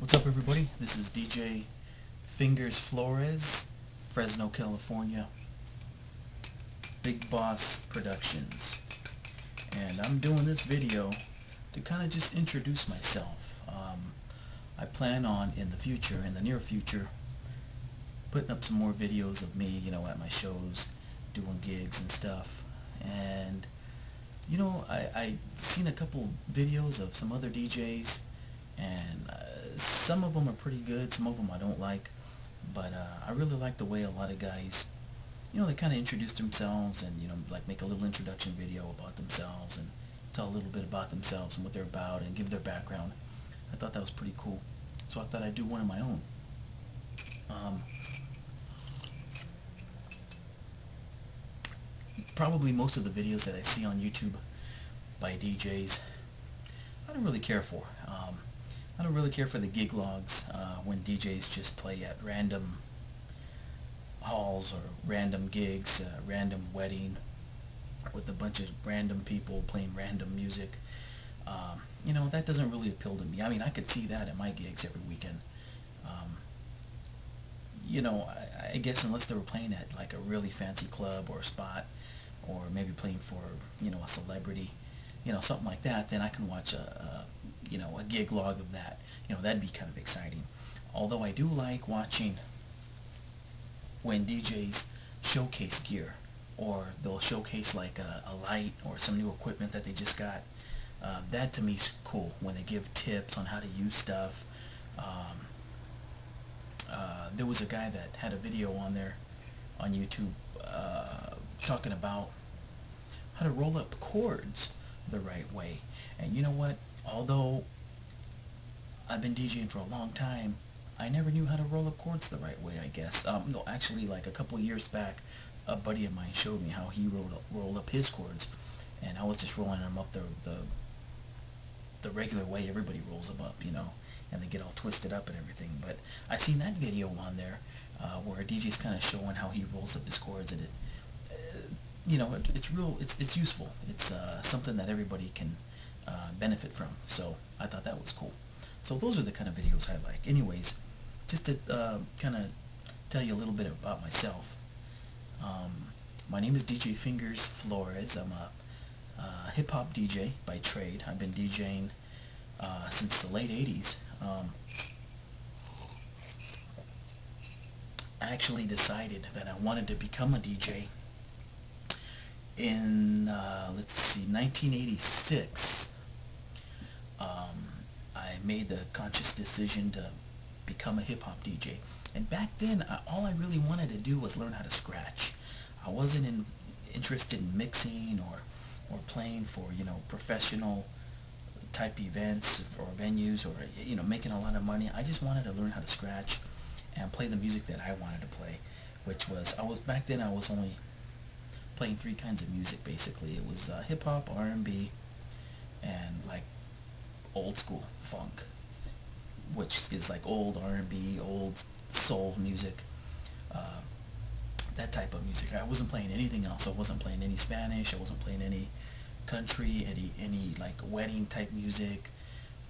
What's up, everybody? This is DJ Fingers Flores, Fresno, California, Big Boss Productions. And I'm doing this video to kind of just introduce myself. I plan on, in the near future, putting up some more videos of me, at my shows, doing gigs and stuff. And, I seen a couple videos of some other DJs, and some of them are pretty good, some of them I don't like, but I really like the way a lot of guys, they kind of introduce themselves and, like make a little introduction video about themselves and tell a little bit about themselves and what they're about and give their background. I thought that was pretty cool, so I thought I'd do one of my own. Probably most of the videos that I see on YouTube by DJs, I don't really care for. I don't really care for the gig logs when DJs just play at random halls or random gigs, random wedding with a bunch of random people playing random music. That doesn't really appeal to me. I mean, I could see that at my gigs every weekend. Um, I guess unless they were playing at like a really fancy club or spot, or maybe playing for, a celebrity, something like that, then I can watch a gig log of that. That'd be kind of exciting. Although I do like watching when DJs showcase gear, or they'll showcase like a light or some new equipment that they just got. That to me is cool, when they give tips on how to use stuff. There was a guy that had a video on there on YouTube talking about how to roll up chords the right way. And you know what? Although I've been DJing for a long time, I never knew how to roll up chords the right way, I guess. No, actually, like a couple years back, a buddy of mine showed me how he rolled up his chords, and I was just rolling them up the regular way everybody rolls them up, and they get all twisted up and everything. But I seen that video on there where a DJ's kind of showing how he rolls up his chords, and it's useful. It's something that everybody can benefit from. So I thought that was cool. So those are the kind of videos I like. Anyways, just to kind of tell you a little bit about myself. My name is DJ Fingers Flores. I'm a hip-hop DJ by trade. I've been DJing since the late 80s. I actually decided that I wanted to become a DJ in, 1986. I made the conscious decision to become a hip-hop DJ. And back then, all I really wanted to do was learn how to scratch. I wasn't interested in mixing or playing for, professional type events or venues, or, making a lot of money. I just wanted to learn how to scratch and play the music that I wanted to play, which was, back then I was only playing three kinds of music, basically. It was hip-hop, R&B, and like old school funk, which is like old R&B, old soul music, uh, that type of music. I wasn't playing anything else. I wasn't playing any Spanish. I wasn't playing any country, any like wedding type music.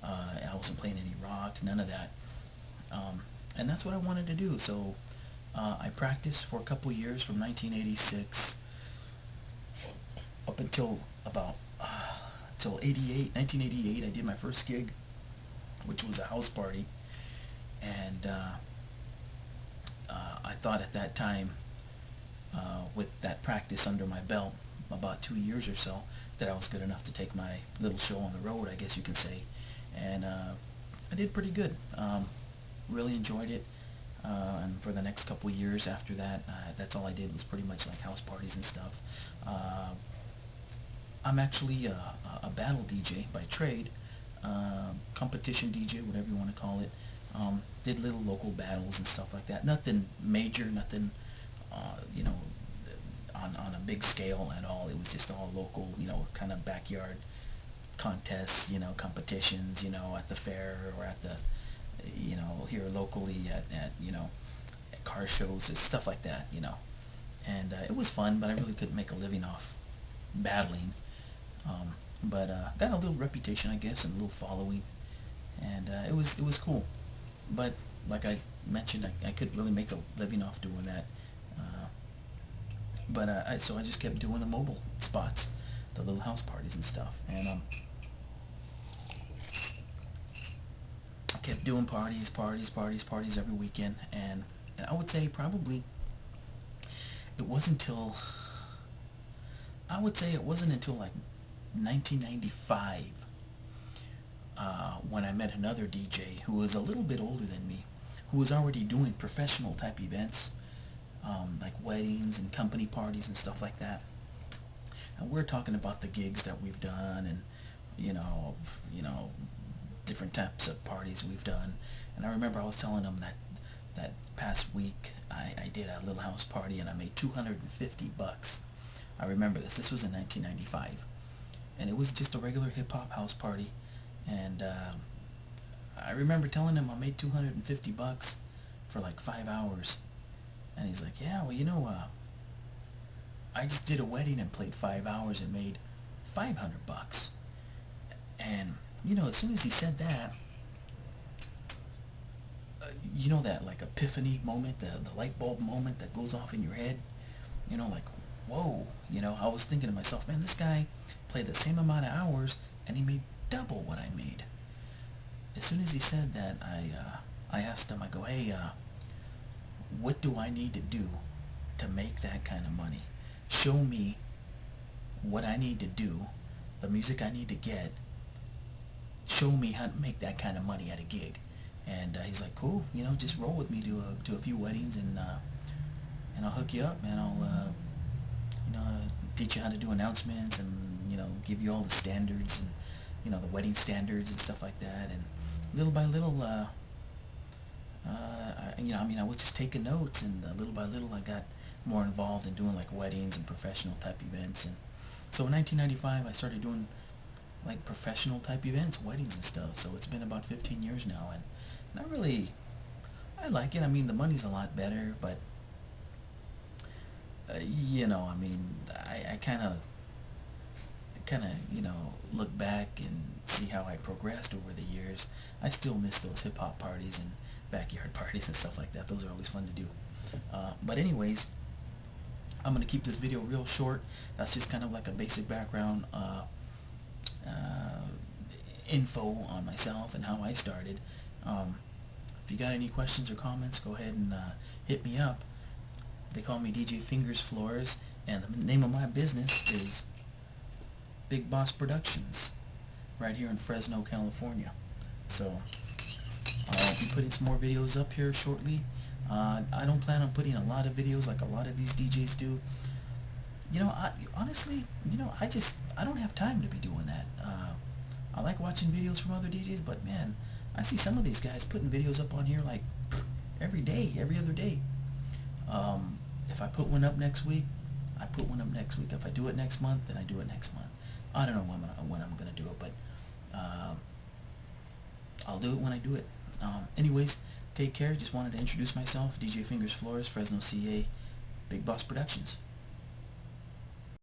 I wasn't playing any rock, none of that. And that's what I wanted to do. So I practiced for a couple years from 1986 up until about till 1988. I did my first gig, which was a house party, and I thought at that time, with that practice under my belt, about 2 years or so, that I was good enough to take my little show on the road, I guess you could say. And I did pretty good. Really enjoyed it. And for the next couple of years after that, that's all I did, was pretty much like house parties and stuff. I'm actually a battle DJ by trade, competition DJ, whatever you want to call it. Did little local battles and stuff like that. Nothing major, nothing, on a big scale at all. It was just all local, kind of backyard contests, competitions, at the fair, or at the, here locally at car shows and stuff like that, And it was fun, but I really couldn't make a living off battling. But got a little reputation, I guess, and a little following, and it was cool. but like I mentioned, I couldn't really make a living off doing that. Uh, so I just kept doing the mobile spots, the little house parties and stuff, and I kept doing parties every weekend, and I would say probably it wasn't until I would say it wasn't until like 1995 when I met another DJ who was a little bit older than me, who was already doing professional type events, like weddings and company parties and stuff like that. And we're talking about the gigs that we've done, and you know, you know, different types of parties we've done. And I remember I was telling him that that past week I did a little house party and I made $250. I remember this. This was in 1995, and it was just a regular hip hop house party. And I remember telling him I made $250 for like 5 hours, and he's like, "Yeah, well, I just did a wedding and played 5 hours and made $500." And as soon as he said that, that like epiphany moment, the light bulb moment that goes off in your head, like, whoa, I was thinking to myself, man, this guy played the same amount of hours and he made double what I made. As soon as he said that, I asked him, I go, hey, what do I need to do to make that kind of money? Show me what I need to do, the music I need to get. Show me how to make that kind of money at a gig. And he's like, cool, just roll with me to a few weddings, and I'll hook you up, man. I'll teach you how to do announcements, and give you all the standards, and the wedding standards and stuff like that. And little by little, I was just taking notes, and little by little, I got more involved in doing like weddings and professional type events. And so in 1995, I started doing like professional type events, weddings and stuff. So it's been about 15 years now, and I like it. I mean, the money's a lot better, but I mean, I kind of look back and see how I progressed over the years. I still miss those hip hop parties and backyard parties and stuff like that. Those are always fun to do. But anyways, I'm gonna keep this video real short. That's just kind of like a basic background uh, info on myself and how I started. Um, if you got any questions or comments, go ahead and hit me up. They call me DJ Fingers Floors, and the name of my business is Big Boss Productions, right here in Fresno, California. So I'll be putting some more videos up here shortly. I don't plan on putting a lot of videos like a lot of these DJs do. Honestly, I don't have time to be doing that. I like watching videos from other DJs, but man, I see some of these guys putting videos up on here like every day, every other day. If I put one up next week, I put one up next week. If I do it next month, then I do it next month. I don't know when I'm gonna do it, but uh, I'll do it when I do it. Anyways, take care. Just wanted to introduce myself, DJ Fingers Flores, Fresno, CA, Big Boss Productions.